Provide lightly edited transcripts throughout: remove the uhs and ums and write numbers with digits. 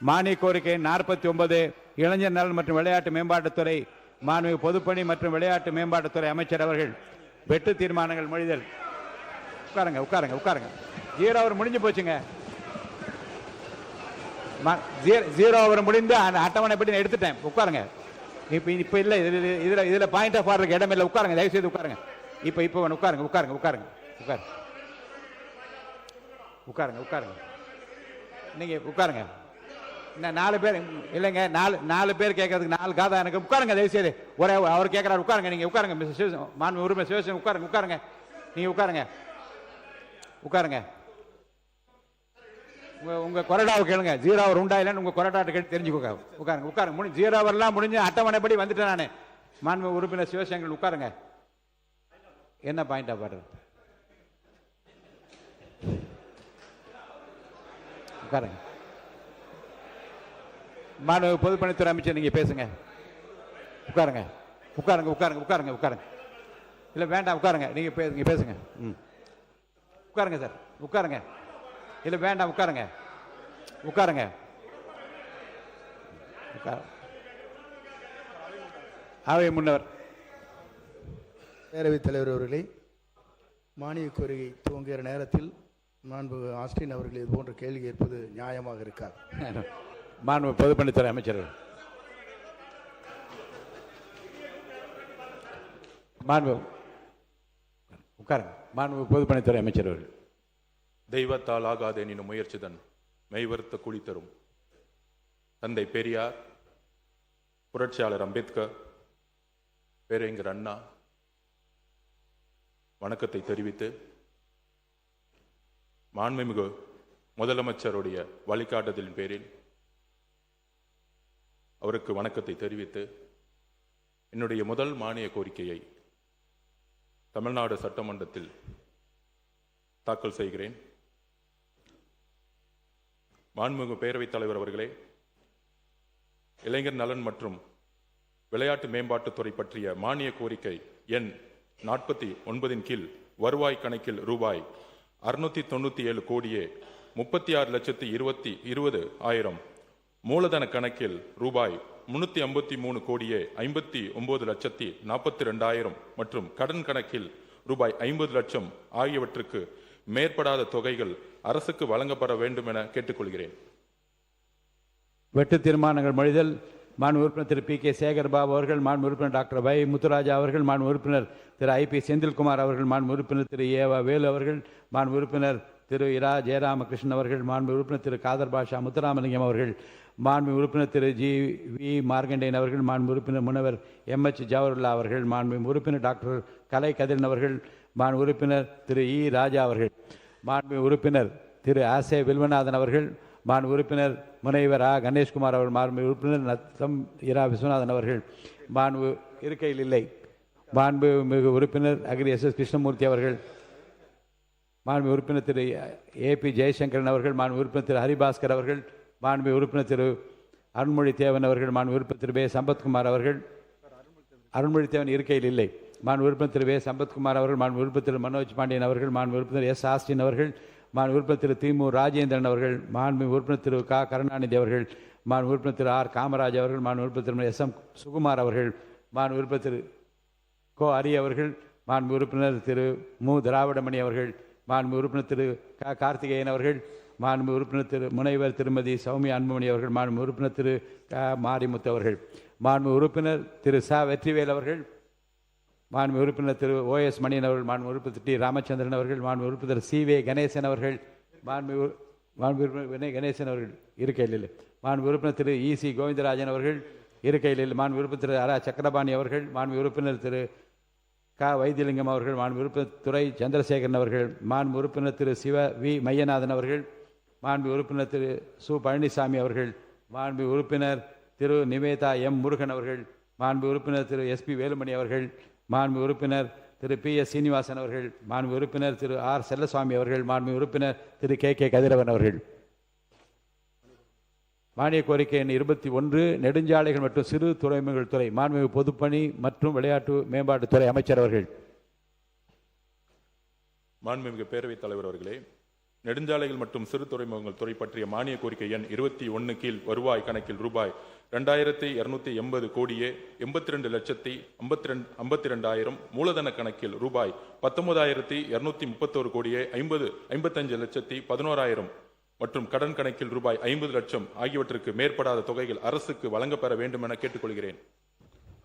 மானிய கோரிக்கை 49 இளைஞர் நலன் மற்றும் விளையாட்டு மேம்பாட்டுத்துறை மாண்புமிகு பொதுப்பணி மற்றும் விளையாட்டு மேம்பாட்டுத்துறை அமைச்சர் அவர்கள் வெட்டு தீர்மானங்கள் மொழிதல். உட்காருங்க உட்காருங்க உட்காருங்க. 0 ஓவர் முடிஞ்சு போச்சுங்க. 0 ஓவர் முடிந்து அட்டவணைப்படி நான் எடுத்துட்டேன். உட்காருங்க. இப்ப இல்ல இதுல பாயிண்ட் ஆஃப் ஆர்டருக்கு இடம் இல்லை. உட்காருங்க, தயவு செய்து உட்காருங்க. இப்ப உட்காருங்க உட்காருங்க உட்காருங்க உட்காருங்க உட்காருங்க. நீங்க உட்காருங்க. 4 பேர் இல்லைங்க, 4 பேர் கேட்கறதுக்கு 4 காதா எனக்கு. உட்காருங்க தயவு செய்து. ஒரே அவர் கேட்கிறார். உட்காருங்க. நீங்க உட்காருங்க. மாண்பு உறுப்பினர் சிவசேனா உட்காருங்க உட்காருங்க. நீங்க உட்காருங்க உட்காருங்க. உங்க கொறடாவை கேளுங்க. 0 ஓவர் உண்டா இல்லைன்னு உங்க கொறடாட்ட கேட்டு தெரிஞ்சுக்கோங்க. உட்காருங்க உட்காருங்க. 0 ஓவர்லாம் முடிஞ்சு அட்டவணைப்படி வந்துட்டேன் நான். மாண்பு உறுப்பினர் சிவசேனா உட்காருங்க. என்ன பாயிண்டா பாடுறது? உட்காருங்க. மாண்பு பொதுப்பணித்துறை அமைச்சர் நீங்க பேசுங்க. உட்காருங்க உட்காருங்க உட்காருங்க உட்காருங்க உட்காருங்க. இல்ல வேண்டாம் உட்காருங்க. நீங்க பேசுங்க. உட்காருங்க சார் உட்காருங்க. இல்ல வேண்டாம் உட்காருங்க உட்காருங்க. அவை முன்னவர். பேரவைத் தலைவர் அவர்களே, மானிய கோரிக்கை துவங்குகிற நேரத்தில் மாண்பு ஆஸ்டின் அவர்கள் இது போன்ற கேள்வி கேட்பது நியாயமாக இருக்காது. மாண்பு பொதுப்பணித்துறை அமைச்சர் மாண்பு உட்காருங்க. மாண்பு பொதுப்பணித்துறை அமைச்சர் அவர்கள். தெய்வத்தால் ஆகாதே எனும் முயற்சிதன் மெய்வருத்த குழி தரும். தந்தை பெரியார், புரட்சியாளர் அம்பேத்கர், பேரறிஞர் அண்ணா வணக்கத்தை தெரிவித்து, மாண்புமிகு முதலமைச்சருடைய வழிகாட்டுதலின் பேரில் அவருக்கு வணக்கத்தை தெரிவித்து, என்னுடைய முதல் மானிய கோரிக்கையை தமிழ்நாடு சட்டமன்றத்தில் தாக்கல் செய்கிறேன். மாண்புமிகு பேரவைத் தலைவர் அவர்களே, இளைஞர் நலன் மற்றும் விளையாட்டு மேம்பாட்டுத்துறை பற்றிய மானிய கோரிக்கை எண் 49 கீழ் வருவாய் கணக்கில் ரூபாய் 697 கோடியே 36,20,000, மூலதன கணக்கில் ரூபாய் 353 கோடியே 59,42,000 மற்றும் கடன் கணக்கில் ரூபாய் 50 லட்சம் ஆகியவற்றுக்கு மேற்படாத தொகைகள் அரசுக்கு வழங்கப்பட வேண்டும் என கேட்டுக்கொள்கிறேன். வெட்டு தீர்மானங்கள் மொழிதல். மாண்பு உறுப்பினர் திரு பி கே சேகர் பாபு அவர்கள், மாண்பு உறுப்பினர் டாக்டர் வை முத்துராஜா அவர்கள், மாண்பு உறுப்பினர் திரு ஐ பி செந்தில்குமார் அவர்கள், மாண்பு உறுப்பினர் திரு ஏவா வேலு அவர்கள், மாண்பு உறுப்பினர் திரு இரா ஜெயராமகிருஷ்ணன் அவர்கள், மாண்பு உறுப்பினர் திரு காதர் பாஷா முத்துராமலிங்கம் அவர்கள், மாண்பு உறுப்பினர் திரு ஜி வி மார்கண்டேயன் அவர்கள், மாண்பு உறுப்பினர் முனைவர் எம்எச் ஜவஹர்லா அவர்கள், மாண்பு உறுப்பினர் டாக்டர் கலை கதிரன் அவர்கள், மாண்பு உறுப்பினர் திரு இ ராஜா அவர்கள், மாண்பு உறுப்பினர் திரு ஆசே வில்வநாதன் அவர்கள், மாண்பு உறுப்பினர் முனைவர் ஆ கணேஷ்குமார் அவர்கள், மாண்பு உறுப்பினர் நத்தம் இரா விஸ்வநாதன் அவர்கள், மாண்பு இருக்கையில் இல்லை, மாண்பு மிகு உறுப்பினர் அக்ரி எஸ் எஸ் கிருஷ்ணமூர்த்தி அவர்கள், மாண்பு உறுப்பினர் திரு ஏ பி ஜெயசங்கரன் அவர்கள், மாண்பு உறுப்பினர் திரு ஹரிபாஸ்கர் அவர்கள், மாண்பு உறுப்பினர் திரு அருண்மொழி தேவன் அவர்கள், மாண்பு உறுப்பினர் திரு வே சம்பத்குமார் அவர்கள், அருண்மொழி தேவன் இருக்கையில் இல்லை, மாண்பு உறுப்பினர் திரு வே சம்பத்குமார் அவர்கள், மாண்பு உறுப்பினர் திரு மனோஜ் பாண்டியன் அவர்கள், மாண்பு உறுப்பினர் எஸ் ஆஸ்டின் அவர்கள், மாண்பு உறுப்பினர் திரு திமு ராஜேந்திரன் அவர்கள், மாண்பு உறுப்பினர் திரு க கருணாநிதி அவர்கள், மாண்பு உறுப்பினர் திரு ஆர் காமராஜ் அவர்கள், மாண்பு உறுப்பினர் திரு எஸ் எம் சுகுமார் அவர்கள், மாண்பு உறுப்பினர் திரு கோ அரி அவர்கள், மாண்பு உறுப்பினர் திரு மு திராவிடமணி அவர்கள், மாண்பு உறுப்பினர் திரு க கார்த்திகேயன் அவர்கள், மாண்பு உறுப்பினர் திரு முனைவர் திருமதி சௌமியா அன்புமணி அவர்கள், மாண்பு உறுப்பினர் திரு க மாரிமுத்து அவர்கள், மாண்பு உறுப்பினர் திரு ச வெற்றிவேல் அவர்கள், மாண்பு உறுப்பினர் திரு ஓ எஸ் மணியன் அவர்கள், மாண்பு உறுப்பினர் டி ராமச்சந்திரன் அவர்கள், மாண்பு உறுப்பினர் சி வே கணேசன் அவர்கள், மாண்பு உறுப்பினர் கணேசன் அவர்கள் இருக்கையில் இல்லை, மாண்பு உறுப்பினர் திரு இ சி கோவிந்தராஜன் அவர்கள் இருக்கையில் இல்லை, மாண்பு உறுப்பினர் திரு அரா சக்கரபாணி அவர்கள், மாண்பு உறுப்பினர் திரு க வைத்தியலிங்கம் அவர்கள், மாண்பு உறுப்பினர் துரை சந்திரசேகரன் அவர்கள், மாண்பு உறுப்பினர் திரு சிவ வி மையநாதன் அவர்கள், மாண்பு உறுப்பினர் திரு சு பழனிசாமி அவர்கள், மாண்பு உறுப்பினர் திரு நிவேதா எம் முருகன் அவர்கள், மாண்பு உறுப்பினர் திரு எஸ் பி வேலுமணி அவர்கள், மாண்பு உறுப்பினர் திரு பி எஸ் சீனிவாசன் அவர்கள், மாண்பு உறுப்பினர் திரு ஆர் செல்லசுவாமி அவர்கள், மாண்பு உறுப்பினர் திரு கே கே கதிரவன் அவர்கள். மானிய கோரிக்கை எண் 21 நெடுஞ்சாலைகள் மற்றும் சிறு துறைமுகங்கள் துறை மாண்புமிகு பொதுப்பணி மற்றும் விளையாட்டு மேம்பாட்டுத்துறை அமைச்சர் அவர்கள். மாண்புமிகு பேரவைத் தலைவர் அவர்களே, நெடுஞ்சாலைகள் மற்றும் சிறு துறைமுகங்கள் துறை பற்றிய மானிய கோரிக்கை எண் 21 கீழ் வருவாய் கணக்கில் ரூபாய் 2280 கோடியே 82,52,52,000 மூலதன கணக்கில் ரூபாய் 19,231 கோடியே 55,11,000 மற்றும் கடன் கணக்கில் ரூபாய் 50 லட்சம் ஆகியவற்றுக்கு மேற்படாத தொகைகள் அரசுக்கு வழங்கப்பெற வேண்டும் என கேட்டுக்கொள்கிறேன்.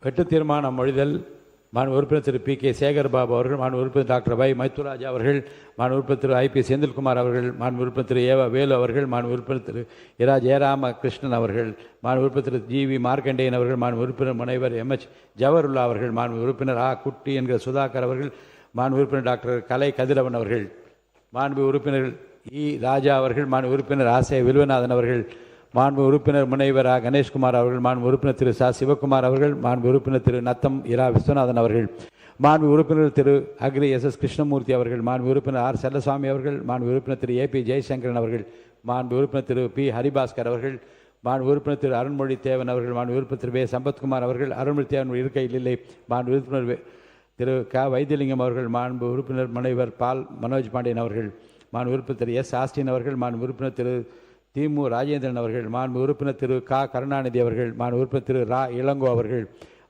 வெட்டு தீர்மானம் மொழிதல். மாண்பு உறுப்பினர் திரு பி.கே. சேகர்பாபு அவர்கள், மாண்பு உறுப்பினர் டாக்டர் வை. முத்துராஜா அவர்கள், மாண்பு உறுப்பினர் திரு ஐ.பி. செந்தில்குமார் அவர்கள், மாண்பு உறுப்பினர் திரு ஏவ. வேலு அவர்கள், மாண்பு உறுப்பினர் திரு இரா. ஜெயராமகிருஷ்ணன் அவர்கள், மாண்பு உறுப்பினர் திரு ஜி.வி. மார்க்கண்டேயன் அவர்கள், மாண்பு உறுப்பினர் முனைவர் எம்.எச். ஜவஹருல்லா அவர்கள், மாண்பு உறுப்பினர் ஆ. குட்டி என்கிற சுதாகர் அவர்கள், மாண்பு உறுப்பினர் டாக்டர் கலை கதிரவன் அவர்கள், மாண்பு உறுப்பினர் இ. ராஜா அவர்கள், மாண்பு உறுப்பினர் ஆசை வில்வநாதன் அவர்கள், மாண்பு உறுப்பினர் முனைவர் ஆ. கணேஷ்குமார் அவர்கள், மாண்பு உறுப்பினர் திரு ச. சிவகுமார் அவர்கள், மாண்பு உறுப்பினர் திரு நத்தம் இரா. விஸ்வநாதன் அவர்கள், மாண்பு உறுப்பினர் திரு அக்ரி எஸ்.எஸ். கிருஷ்ணமூர்த்தி அவர்கள், மாண்பு உறுப்பினர் ஆர். செல்லசாமி அவர்கள், மாண்பு உறுப்பினர் திரு ஏ.பி. ஜெயசங்கரன் அவர்கள், மாண்பு உறுப்பினர் திரு பி. ஹரிபாஸ்கர் அவர்கள், மாண்பு உறுப்பினர் திரு அருண்மொழி தேவன் அவர்கள், மாண்பு உறுப்பினர் திரு வே. சம்பத்குமார் அவர்கள். அருண்மொழி தேவன் இருக்கையில் இல்லை. மாண்பு உறுப்பினர் திரு க. வைத்தியலிங்கம் அவர்கள், மாண்பு உறுப்பினர் முனைவர் பால் மனோஜ் பாண்டியன் அவர்கள், மாண்பு உறுப்பினர் திரு எஸ். ஆஸ்டின் அவர்கள், மாண்பு உறுப்பினர் திரு திமு ராஜேந்திரன் அவர்கள், மாண்பு உறுப்பினர் திரு க. கருணாநிதி அவர்கள், மாண்பு உறுப்பினர் திரு ரா. இளங்கோ அவர்கள்,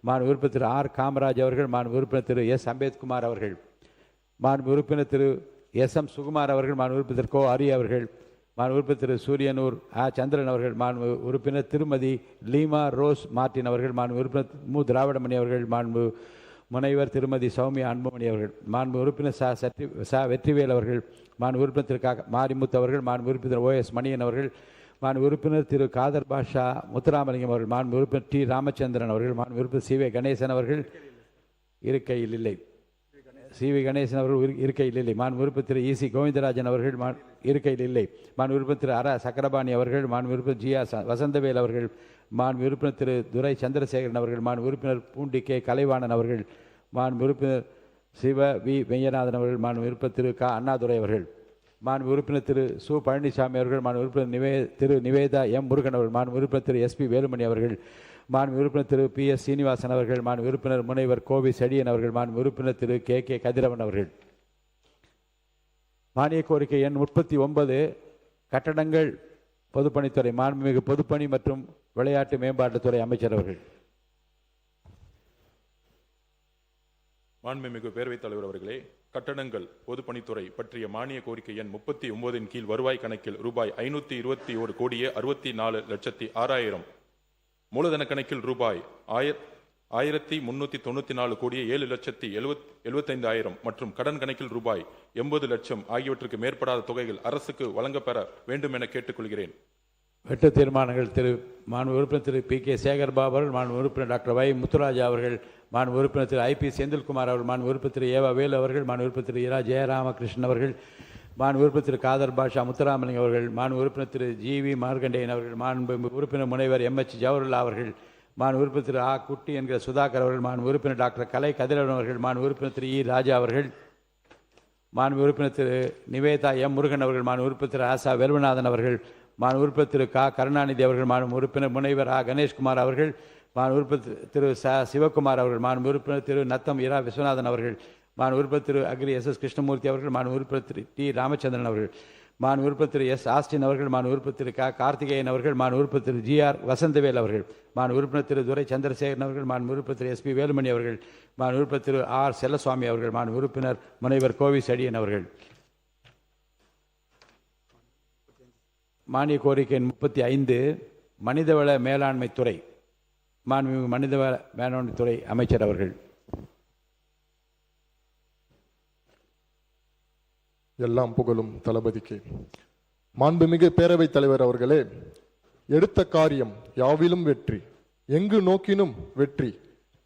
மாண்பு உறுப்பினர் திரு ஆர். காமராஜ் அவர்கள், மாண்பு உறுப்பினர் திரு எஸ். அம்பேத்குமார் அவர்கள், மாண்பு உறுப்பினர் திரு எஸ். எம். சுகுமார் அவர்கள், மாண்பு உறுப்பினர் திரு கோ. அரி அவர்கள், மாண்பு உறுப்பினர் திரு சூரியனூர் ஆ. சந்திரன் அவர்கள், மாண்பு உறுப்பினர் திருமதி லீமா ரோஸ் மார்டின் அவர்கள், மாண்பு உறுப்பினர் மு. திராவிடமணி அவர்கள், மாண்பு முனைவர் திருமதி சௌமியா அன்புமணி அவர்கள், மாண்பு உறுப்பினர் ச. வெற்றிவேல் அவர்கள், மாண்பு உறுப்பினர் திரு க. மாரிமுத்து அவர்கள், மாண்பு உறுப்பினர் ஓ.எஸ். மணியன் அவர்கள், மாண்பு உறுப்பினர் திரு காதர் பாஷா முத்துராமலிங்கம் அவர்கள், மாண்பு உறுப்பினர் டி. ராமச்சந்திரன் அவர்கள், மாண்பு உறுப்பினர் சி. வே. கணேசன் அவர்கள் இருக்கையில் இல்லை. சி. வி. கணேசன் அவர்கள் இருக்கையில் இல்லை. மாண்பு உறுப்பினர் திரு இ.சி. கோவிந்தராஜன் அவர்கள் இருக்கையில் இல்லை. மாண்பு உறுப்பினர் திரு அர. சக்கரபாணி அவர்கள், மாண்பு உறுப்பினர் ஜி. ஆர். வசந்தவேல் அவர்கள், மாண்பு உறுப்பினர் திரு துரை சந்திரசேகரன் அவர்கள், மாண்பு உறுப்பினர் பூண்டி கே. கலைவாணன் அவர்கள், மாண்பு உறுப்பினர் சிவ. வி. வெய்யநாதன் அவர்கள், மாண்பு உறுப்பினர் திரு க. அண்ணாதுரை அவர்கள், மாண்பு உறுப்பினர் திரு சு. பழனிசாமி அவர்கள், மாண்பு உறுப்பினர் திரு நிவேதா எம். முருகன் அவர்கள், மாண்பு உறுப்பினர் திரு எஸ். பி. வேலுமணி அவர்கள், மாண்பு உறுப்பினர் திரு பி. எஸ். சீனிவாசன் அவர்கள், மாண்பு உறுப்பினர் முனைவர் கோவி செடியன் அவர்கள், மாண்பு உறுப்பினர் திரு கே. கே. கதிரவன் அவர்கள். மானிய கோரிக்கை எண் 39 கட்டடங்கள் பொதுப்பணித்துறை, மாண்புமிகு பொதுப்பணி மற்றும் விளையாட்டு மேம்பாட்டுத்துறை அமைச்சர் அவர்கள். மாண்புமிகு பேரவைத் தலைவர் அவர்களே, கட்டடங்கள் பொதுப்பணித்துறை பற்றிய மானிய கோரிக்கை எண் 39 கீழ் வருவாய் கணக்கில் ரூபாய் 521 கோடியே 64,06,000 மூலதன கணக்கில் ரூபாய் 1,394 கோடியே 7,75,000 மற்றும் கடன் கணக்கில் ரூபாய் 80 லட்சம் ஆகியவற்றுக்கு மேற்படாத தொகைகள் அரசுக்கு வழங்கப்பெற வேண்டும் என கேட்டுக்கொள்கிறேன். வெட்டு தீர்மானங்கள். மாண்பு உறுப்பினர் திரு பி.கே. சேகர்பாபு அவர்கள், மாண்பு உறுப்பினர் டாக்டர் வை. முத்துராஜா அவர்கள், மாண்பு உறுப்பினர் திரு ஐ.பி. செந்தில்குமார் அவர்கள், மாண்பு உறுப்பினர் திரு ஏவ. வேலு அவர்கள், மாண்பு உறுப்பினர் திரு இரா. ஜெயராமகிருஷ்ணன் அவர்கள், மாண்பு உறுப்பினர் திரு காதர் பாஷா முத்துராமலிங்கம் அவர்கள், மாண்பு உறுப்பினர் திரு ஜி.வி. மார்க்கண்டேயன் அவர்கள், மாண்பு உறுப்பினர் முனைவர் எம்.எச். ஜவஹருல்லா அவர்கள், மாண்பு உறுப்பினர் திரு ஆ. குட்டி என்கிற சுதாகர் அவர்கள், மாண்பு உறுப்பினர் டாக்டர் கலை கதிரவன் அவர்கள், மாண்பு உறுப்பினர் திரு இ. ராஜா அவர்கள், மாண்பு உறுப்பினர் திரு நிவேதா எம். முருகன் அவர்கள், மாண்பு உறுப்பினர் திரு ஆசா வெல்வநாதன் அவர்கள், மாண்பு உறுப்பினர் திரு க. கருணாநிதி அவர்கள், மாண்பு உறுப்பினர் முனைவர் ஆ. கணேஷ்குமார் அவர்கள், மாண்பு உறுப்பினர் திரு ச. சிவகுமார் அவர்கள், மாண்பு உறுப்பினர் திரு நத்தம் இரா. விஸ்வநாதன் அவர்கள், மாண்பு உறுப்பினர் திரு அக்ரி எஸ்.எஸ். கிருஷ்ணமூர்த்தி அவர்கள், மாண்பு உறுப்பினர் திரு டி. ராமச்சந்திரன் அவர்கள், மாண்பு உறுப்பினர் திரு எஸ். ஆஸ்டின் அவர்கள், மாண்பு உறுப்பினர் திரு க. கார்த்திகேயன் அவர்கள், மாண்பு உறுப்பினர் திரு ஜி. ஆர். வசந்தவேல் அவர்கள், மாண்பு உறுப்பினர் திரு துரை சந்திரசேகரன் அவர்கள், மாண்பு உறுப்பினர் திரு எஸ். பி. வேலுமணி அவர்கள், மாண்பு உறுப்பினர் திரு ஆர். செல்லசுவாமி அவர்கள், மாண்பு உறுப்பினர் முனைவர் கோவி செடியன் அவர்கள். மானிய கோரிக்கை 35 மனிதவள மேலாண்மை துறை, மாண்புமிகு மனிதவள மேலாண்மை துறை அமைச்சர் அவர்கள். எல்லாம் புகழும் தளபதிக்கு. மாண்புமிகு பேரவைத் தலைவர் அவர்களே, எடுத்த காரியம் யாவிலும் வெற்றி, எங்கு நோக்கினும் வெற்றி,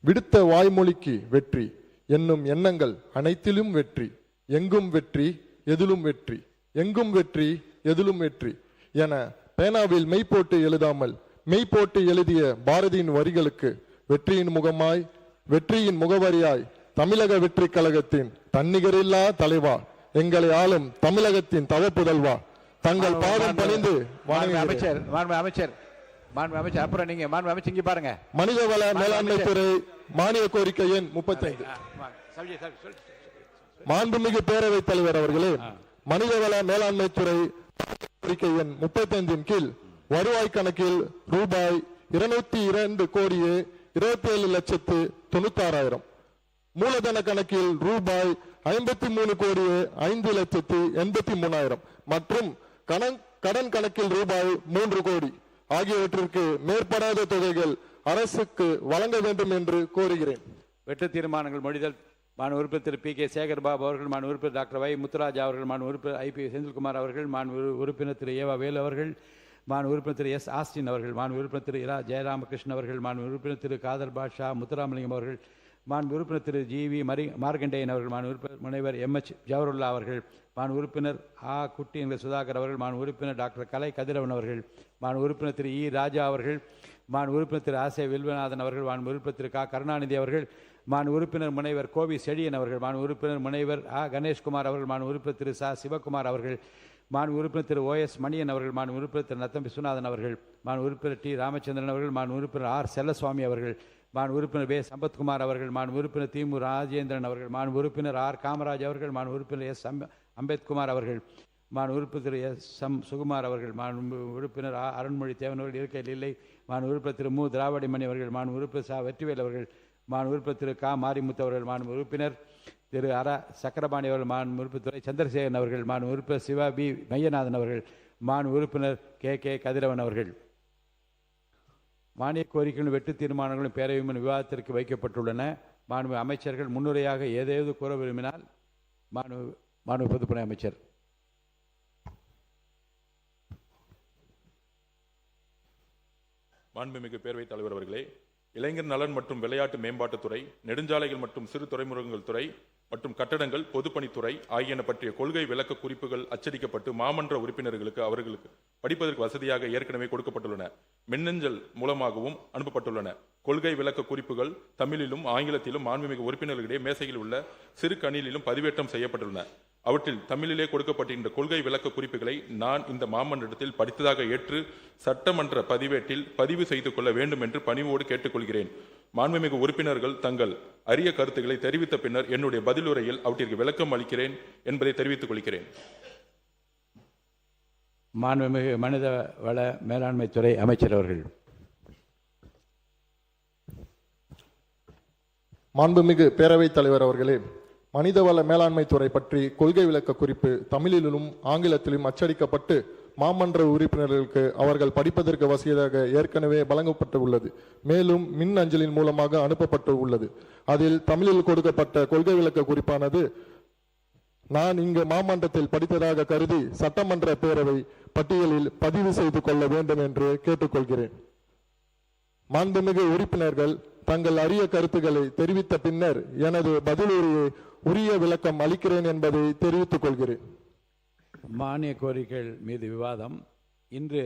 விடுத்த வாய்மொழிக்கு வெற்றி என்னும் எண்ணங்கள் அனைத்திலும் வெற்றி, எங்கும் வெற்றி எதிலும் வெற்றி, எங்கும் வெற்றி எதிலும் வெற்றி என பேனாவில் மெய்போட்டு எழுதாமல் மெய்போட்டு எழுதிய பாரதியின் வரிகளுக்கு வெற்றியின் முகமாய், வெற்றியின் முகவரியாய் தமிழக வெற்றி கழகத்தின் தன்னிகரில்லா தலைவா, எங்களை ஆளும் தமிழகத்தின் தவப்புதல்வா, தங்கள் பாதம் பணிந்து அமைச்சர் அப்புறம் நீங்க மாண்பு அமைச்சர் இங்க பாருங்க. மனிதவள மேலாண்மை துறை மானிய கோரிக்கை எண் 35. மாண்புமிகு பேரவைத் தலைவர் அவர்களே, மனிதவள மேலாண்மை துறை கோரிக்கை எண் 35 கீழ் வருவாய் கணக்கில் ரூபாய் 202 கோடியே 27,96,000, மூலதன கணக்கில் ரூபாய் 53 கோடியே 5,83,000 மற்றும் கடன் கணக்கில் ரூபாய் 3 கோடி ஆகியவற்றிற்கு மேற்படாத தொகைகள் அரசுக்கு வழங்க வேண்டும் என்று கோருகிறேன். வெட்டு தீர்மானங்கள் மொழிதல். மாண்பு உறுப்பினர் திரு பி கே சேகர்பாபு அவர்கள், மாண்பு உறுப்பினர் டாக்டர் வை முத்துராஜா அவர்கள், மாண்பு உறுப்பினர் ஐபி செந்தில்குமார் அவர்கள், மாண்பு உறுப்பினர் திரு ஏவா வேலு அவர்கள், மாண்பு உறுப்பினர் திரு எஸ் ஆஸ்டின் அவர்கள், மாண்பு உறுப்பினர் திரு இரா ஜெயராமகிருஷ்ணன் அவர்கள், மாண்பு உறுப்பினர் திரு காதர் பாட்ஷா முத்துராமலிங்கம் அவர்கள், மாண்பு உறுப்பினர் திரு ஜி.வி. மார்கண்டேயன் அவர்கள், மாண்பு உறுப்பினர் முனைவர் எம்.எச். ஜவஹர்லா அவர்கள், மாண்பு உறுப்பினர் ஆ. குட்டி என்ற சுதாகர் அவர்கள், மாண்பு உறுப்பினர் டாக்டர் கலை கதிரவன் அவர்கள், மாண்பு உறுப்பினர் திரு இ. ராஜா அவர்கள், மாண்பு உறுப்பினர் திரு ஆசை வில்வநாதன் அவர்கள், மாண்பு உறுப்பினர் திரு க. கருணாநிதி அவர்கள், மாண்பு உறுப்பினர் முனைவர் கோவி செழியன் அவர்கள், மாண்பு உறுப்பினர் முனைவர் ஆ. கணேஷ்குமார் அவர்கள், மாண்பு உறுப்பினர் திரு ச. சிவகுமார் அவர்கள், மாண்பு உறுப்பினர் திரு O.S. மணியன் அவர்கள், மாண்பு உறுப்பினர் திரு நத்தம் விஸ்வநாதன் அவர்கள், மாண்பு உறுப்பினர் டி. ராமச்சந்திரன் அவர்கள், மாண்பு உறுப்பினர் ஆர். செல்லசுவாமி அவர்கள், மாண்பு உறுப்பினர் வே. சம்பத்குமார் அவர்கள், மாண்பு உறுப்பினர் தி. மு. ராஜேந்திரன் அவர்கள், மாண்பு உறுப்பினர் ஆர். காமராஜ் அவர்கள், மாண்பு உறுப்பினர் எஸ். அம்பேத்குமார் அவர்கள், மாண்பு உறுப்பினர் திரு எஸ். எம். சுகுமார் அவர்கள், மாண்பு உறுப்பினர் ஆ. அருண்மொழி தேவன் அவர்கள் இருக்கையில் இல்லை, மாண்பு உறுப்பினர் திரு மு. திராவிடமணி அவர்கள், மாண்பு உறுப்பினர் ச. வெற்றிவேல் அவர்கள், மாண்பு உறுப்பினர் திரு க. மாரிமுத்து அவர்கள், மாண்பு உறுப்பினர் திரு அர. சக்கரபாணி அவர்கள், மாண்பு உறுப்பினர் துரை சந்திரசேகரன் அவர்கள், மாண்பு உறுப்பினர் சிவா. பி. மையநாதன் அவர்கள், மாண்பு உறுப்பினர் கே. கதிரவன் அவர்கள். மானிய கோரிக்கைகளும் வெட்டு தீர்மானங்களும் பேரவையின் விவாதத்திற்கு வைக்கப்பட்டுள்ளன. மாண்பு அமைச்சர்கள் முன்னுரையாக ஏதாவது கூற விரும்பினால் மாண்பு பொதுப்பணி அமைச்சர். மாண்புமிகு பேரவைத் தலைவர் அவர்களே, இளைஞர் நலன் மற்றும் விளையாட்டு மேம்பாட்டுத்துறை, நெடுஞ்சாலைகள் மற்றும் சிறு துறைமுகங்கள் துறை மற்றும் கட்டடங்கள், பொதுப்பணித்துறை ஆகியன பற்றிய கொள்கை விளக்க குறிப்புகள் அச்சடிக்கப்பட்டு மாமன்ற உறுப்பினர்களுக்கு அவர்களுக்கு படிப்பதற்கு வசதியாக ஏற்கனவே கொடுக்கப்பட்டுள்ளன. மின்னஞ்சல் மூலமாகவும் அனுப்பப்பட்டுள்ளன. கொள்கை விளக்க குறிப்புகள் தமிழிலும் ஆங்கிலத்திலும் மாண்புமிகு உறுப்பினர்களிடையே மேசையில் உள்ள சிறு கணினிலும் பதிவேற்றம் செய்யப்பட்டுள்ளன. அவற்றில் தமிழிலே கொடுக்கப்பட்டிருந்த கொள்கை விளக்க குறிப்புகளை நான் இந்த மாமன்றத்தில் படித்ததாக ஏற்று சட்டமன்ற பதிவேட்டில் பதிவு செய்து கொள்ள வேண்டும் என்று பணிவோடு கேட்டுக்கொள்கிறேன். மாண்புமிகு உறுப்பினர்கள் தங்கள் அரிய கருத்துக்களை தெரிவித்த பின்னர் என்னுடைய பதிலுரையில் அவற்றிற்கு விளக்கம் அளிக்கிறேன் என்பதை தெரிவித்துக் கொள்கிறேன். மாண்புமிகு மனித வள மேலாண்மை துறை அமைச்சர் அவர்கள். மாண்புமிகு பேரவைத் தலைவர் அவர்களே, மனிதவள மேலாண்மை துறை பற்றி கொள்கை விளக்க குறிப்பு தமிழிலும் ஆங்கிலத்திலும் அச்சடிக்கப்பட்டு மாமன்ற உறுப்பினர்களுக்கு அவர்கள் படிப்பதற்கு வசதியாக ஏற்கனவே வழங்கப்பட்டு உள்ளது. மேலும் மின் அஞ்சலின் மூலமாக அனுப்பப்பட்டு உள்ளது. அதில் தமிழில் கொடுக்கப்பட்ட கொள்கை விளக்க குறிப்பானது நான் இங்கு மாமன்றத்தில் படித்ததாக கருதி சட்டமன்ற பேரவை பட்டியலில் பதிவு செய்து கொள்ள வேண்டும் என்று கேட்டுக்கொள்கிறேன். மாண்புமிகு உறுப்பினர்கள் தங்கள் அரிய கருத்துக்களை தெரிவித்த பின்னர் எனது பதிலுரையை உரிய விளக்கம் அளிக்கிறேன் என்பதை தெரிவித்துக் கொள்கிறேன். மானிய கோரிக்கைகள் மீது விவாதம். இன்று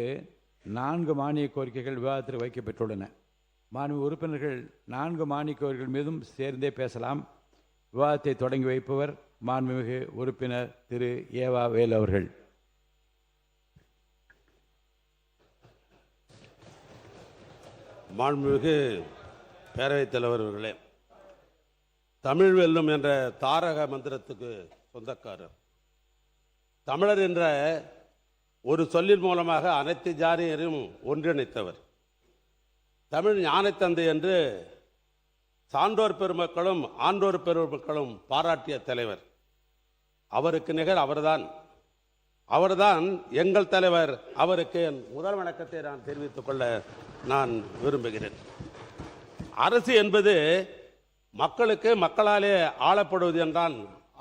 4 மானிய கோரிக்கைகள் விவாதத்தில் வைக்கப்பட்டுள்ளன. மாண்பு உறுப்பினர்கள் 4 மானிய கோரிக்கைகள் மீதும் சேர்ந்தே பேசலாம். விவாதத்தை தொடங்கி வைப்பவர் மாண்புமிகு உறுப்பினர் திரு ஏவா வேலு அவர்கள். மாண்புமிகு பேரவைத் தலைவர் அவர்களே, தமிழ் வெல்லும் என்ற தாரக மந்திரத்துக்கு சொந்தக்காரர். தமிழர் என்ற ஒரு சொல்லின் மூலமாக அனைத்து ஜாதியரையும் ஒன்றிணைத்தவர். தமிழ் ஞானத்தந்தை என்று சான்றோர் பெருமக்களும் ஆன்றோர் பெருமக்களும் பாராட்டிய தலைவர். அவருக்கு நிகர் அவர்தான் எங்கள் தலைவர். அவருக்கு என் முதல் வணக்கத்தை நான் தெரிவித்துக் கொள்ள நான் விரும்புகிறேன். அரசு என்பது மக்களுக்கு மக்களாலே ஆளப்படுவது என்றான்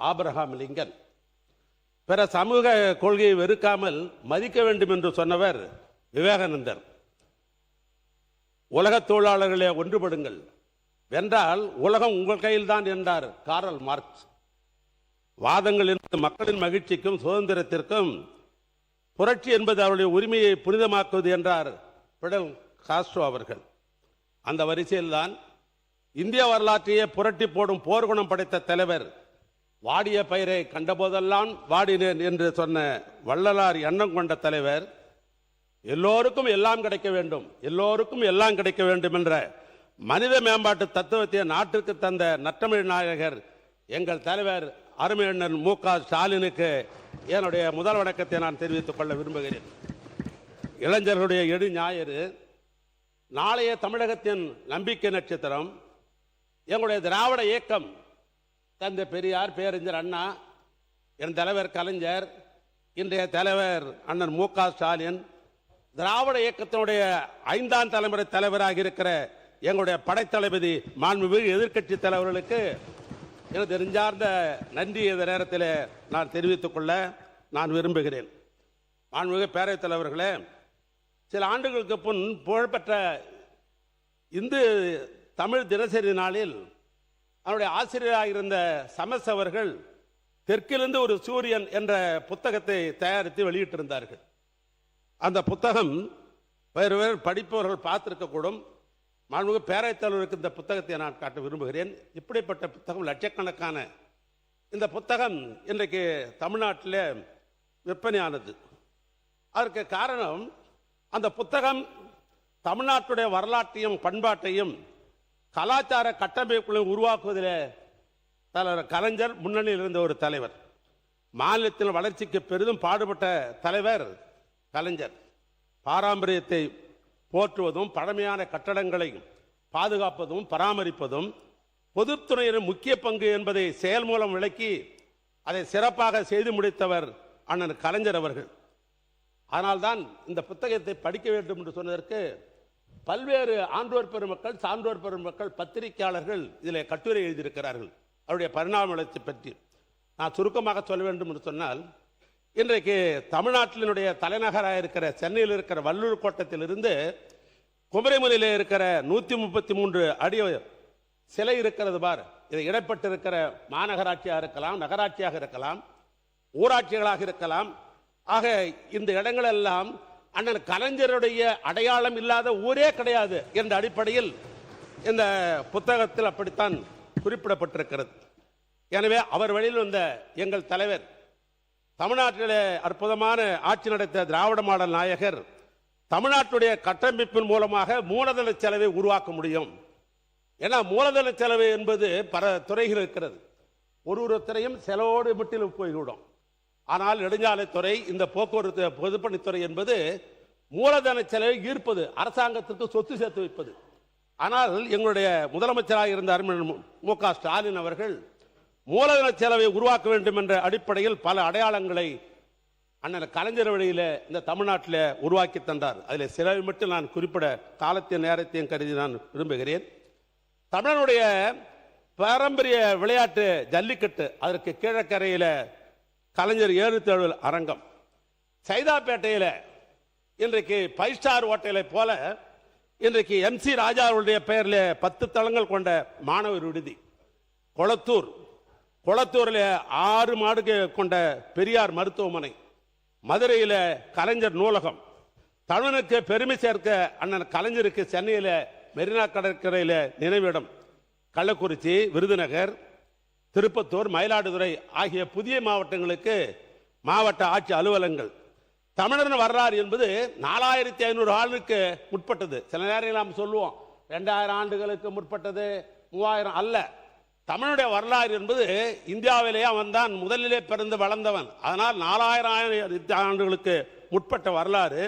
ஆபிரகாம் லிங்கன். பிற சமூக கொள்கையை வெறுக்காமல் மதிக்க வேண்டும் என்று சொன்னவர் விவேகானந்தர். உலக தொழிலாளர்களே ஒன்றுபடுங்கள் வென்றால் உலகம் உங்கள் கையில்தான் என்றார் காரல் மார்க்ஸ். வாதங்கள் என்பது மக்களின் மகிழ்ச்சிக்கும் சுதந்திரத்திற்கும், புரட்சி என்பது அவருடைய உரிமையை புனிதமாக்குவது என்றார் பிடல் காஸ்ட்ரோ அவர்கள். அந்த வரிசையில்தான் இந்திய வரலாற்றையே புரட்டி போடும் போர்க்குணம் படைத்த தலைவர், வாடிய பயிரை கண்டபோதெல்லாம் வாடினேன் என்று சொன்ன வள்ளலார் எண்ணம் கொண்ட தலைவர், எல்லோருக்கும் எல்லாம் கிடைக்க வேண்டும், எல்லோருக்கும் எல்லாம் கிடைக்க வேண்டும் என்ற மனித மேம்பாட்டு தத்துவத்தை நாட்டிற்கு தந்த நற்றமிழ் நாயகர் எங்கள் தலைவர் அருமையண்ணன் மு.க. ஸ்டாலினுக்கு என்னுடைய முதல் வணக்கத்தை நான் தெரிவித்துக் கொள்ள விரும்புகிறேன். இளைஞர்களுடைய எடு ஞாயிறு, நாளைய தமிழகத்தின் நம்பிக்கை நட்சத்திரம், எங்களுடைய திராவிட இயக்கம், தந்தை பெரியார், பேரறிஞர் அண்ணா, என் தலைவர் கலைஞர், இன்றைய தலைவர் அண்ணன் மு க ஸ்டாலின், திராவிட இயக்கத்தினுடைய 5ஆம் தலைமுறை தலைவராக இருக்கிற எங்களுடைய படைத்தளபதி மாண்புமிகு எதிர்க்கட்சி தலைவர்களுக்கு எனது நெஞ்சார்ந்த நன்றி இந்த நேரத்தில் நான் தெரிவித்துக் கொள்ள நான் விரும்புகிறேன். மாண்புமிகு பேரவைத் தலைவர்களே, சில ஆண்டுகளுக்கு முன் புகழ்பெற்ற இந்து தமிழ் தினசரி நாளில் அவருடைய ஆசிரியராக இருந்த சமஸ் அவர்கள் தெற்கிலிருந்து ஒரு சூரியன் என்ற புத்தகத்தை தயாரித்து வெளியிட்டிருந்தார்கள். அந்த புத்தகம் வேறு வேறு படிப்பவர்கள் பார்த்திருக்கக்கூடும். மாண்புமிகு பேரவைத் தலைவருக்கு இந்த புத்தகத்தை நான் காட்ட விரும்புகிறேன். இப்படிப்பட்ட புத்தகம் லட்சக்கணக்கான இந்த புத்தகம் இன்றைக்கு தமிழ்நாட்டில் விற்பனையானது. அதற்கு காரணம், அந்த புத்தகம் தமிழ்நாட்டுடைய வரலாற்றையும் பண்பாட்டையும் கலாச்சார கட்டமைப்புகளையும் உருவாக்குவதில் தலைவர் கலைஞர் முன்னணியில் இருந்த ஒரு தலைவர். மாநிலத்தின் வளர்ச்சிக்கு பெரிதும் பாடுபட்ட தலைவர் கலைஞர். பாரம்பரியத்தை போற்றுவதும், பழமையான கட்டடங்களை பாதுகாப்பதும் பராமரிப்பதும் பொதுத்துறையின் முக்கிய பங்கு என்பதை செயல் மூலம் விளக்கி அதை சிறப்பாக செய்து முடித்தவர் அண்ணன் கலைஞர் அவர்கள். அதனால்தான் இந்த புத்தகத்தை படிக்க வேண்டும் என்று சொன்னதற்கு பல்வேறு ஆன்றோர் பெருமக்கள், சான்றோர் பெருமக்கள், பத்திரிகையாளர்கள் இதில் கட்டுரை எழுதியிருக்கிறார்கள். அவருடைய பரிணாம வளர்ச்சி பற்றி நான் சுருக்கமாக சொல்ல வேண்டும் என்று சொன்னால், இன்றைக்கு தமிழ்நாட்டினுடைய தலைநகராக இருக்கிற சென்னையில் இருக்கிற வள்ளூர் கோட்டத்திலிருந்து குமரிமலையில் இருக்கிற 133 அடி சிலை இருக்கிறது பார். இது இடப்பட்டு இருக்கிற மாநகராட்சியாக இருக்கலாம், நகராட்சியாக இருக்கலாம், ஊராட்சிகளாக இருக்கலாம். ஆக இந்த இடங்கள் எல்லாம் அண்ணன் கலைஞருடைய அடையாளம் இல்லாத ஊரே கிடையாது என்ற அடிப்படையில் இந்த புத்தகத்தில் அப்படித்தான் குறிப்பிடப்பட்டிருக்கிறது. எனவே அவர் வழியில் வந்த எங்கள் தலைவர், தமிழ்நாட்டிலே அற்புதமான ஆட்சி நடத்த திராவிட மாடல் நாயகர், தமிழ்நாட்டுடைய கட்டமைப்பின் மூலமாக மூலதன செலவை உருவாக்க முடியும். ஏன்னா மூலதன செலவு என்பது பல துறைகள் இருக்கிறது. ஒரு துறையும் செலவோடு மட்டும் போய்விடும். ஆனால் நெடுஞ்சாலைத்துறை, இந்த போக்குவரத்து பொதுப்பணித்துறை என்பது மூலதன செலவை ஈர்ப்பது, அரசாங்கத்திற்கு சொத்து சேர்த்து வைப்பது. ஆனால் எங்களுடைய முதலமைச்சராக இருந்த மு க ஸ்டாலின் அவர்கள் மூலதன செலவை உருவாக்க வேண்டும் என்ற அடிப்படையில் பல அடையாளங்களை அண்ணன் கலைஞர் வழியில் இந்த தமிழ்நாட்டில் உருவாக்கி தந்தார். அதில் சிலவை மட்டும் நான் குறிப்பிட காலத்தின் நேரத்தையும் கருதி நான் விரும்புகிறேன். தமிழனுடைய பாரம்பரிய விளையாட்டு ஜல்லிக்கட்டு, அதற்கு கிழக்கரையில் கலைஞர் ஏறுதழுவல் அரங்கம், சைதாப்பேட்டையில் இன்றைக்கு 5 ஸ்டார் ஹோட்டலை போல இன்றைக்கு MC ராஜாவுடைய பெயரில் 10 தளங்கள் கொண்ட மாணவர் விடுதி, கொளத்தூரில் 6 மாடுக்கு கொண்ட பெரியார் மருத்துவமனை, மதுரையில் கலைஞர் நூலகம், தமிழனுக்கு பெருமை சேர்க்க அண்ணன் கலைஞருக்கு சென்னையில் மெரினா கடற்கரையில் நினைவிடம், கள்ளக்குறிச்சி, விருதுநகர், திருப்பத்தூர், மயிலாடுதுறை ஆகிய புதிய மாவட்டங்களுக்கு மாவட்ட ஆட்சி அலுவலகங்கள். தமிழரின் வரலாறு என்பது 4500 ஆண்டுக்கு முற்பட்டது. சில நேரங்கள் நாம் சொல்லுவோம் 2000 ஆண்டுகளுக்கு முற்பட்டது, 3000 அல்ல. தமிழுடைய வரலாறு என்பது இந்தியாவிலேயே அவன் தான் முதலிலே பிறந்து வளர்ந்தவன். அதனால் 4000 ஆண்டுகளுக்கு முற்பட்ட வரலாறு.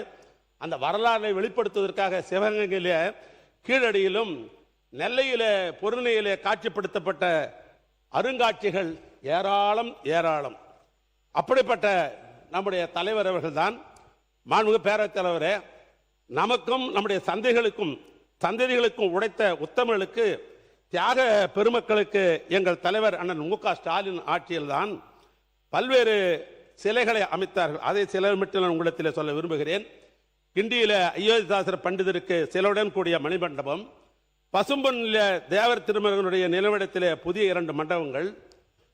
அந்த வரலாறை வெளிப்படுத்துவதற்காக சிவகங்கையிலே கீழடியிலும் நெல்லையிலே பொருணையிலே காட்சிப்படுத்தப்பட்ட அருங்காட்சிகள் ஏராளம் ஏராளம். அப்படிப்பட்ட நம்முடைய தலைவர் அவர்கள் தான். மாண்புமிகு பேரவைத் தலைவரே, நமக்கும் நம்முடைய சந்ததிகளுக்கும் உடைத்த உத்தமர்களுக்கு, தியாக பெருமக்களுக்கு எங்கள் தலைவர் அண்ணன் மு க ஸ்டாலின் ஆட்சியில்தான் பல்வேறு சிலைகளை அமைத்தார்கள். அதை சிலர் மட்டும் நான் உங்களிடத்தில் சொல்ல விரும்புகிறேன். கிண்டியில அயோத்திதாசர் பண்டிதருக்கு சிலையுடன் கூடிய மணிமண்டபம், பசும்பொன்னில தேவர் திருமகனுடைய நிலவிடத்திலே புதிய 2 மண்டபங்கள்,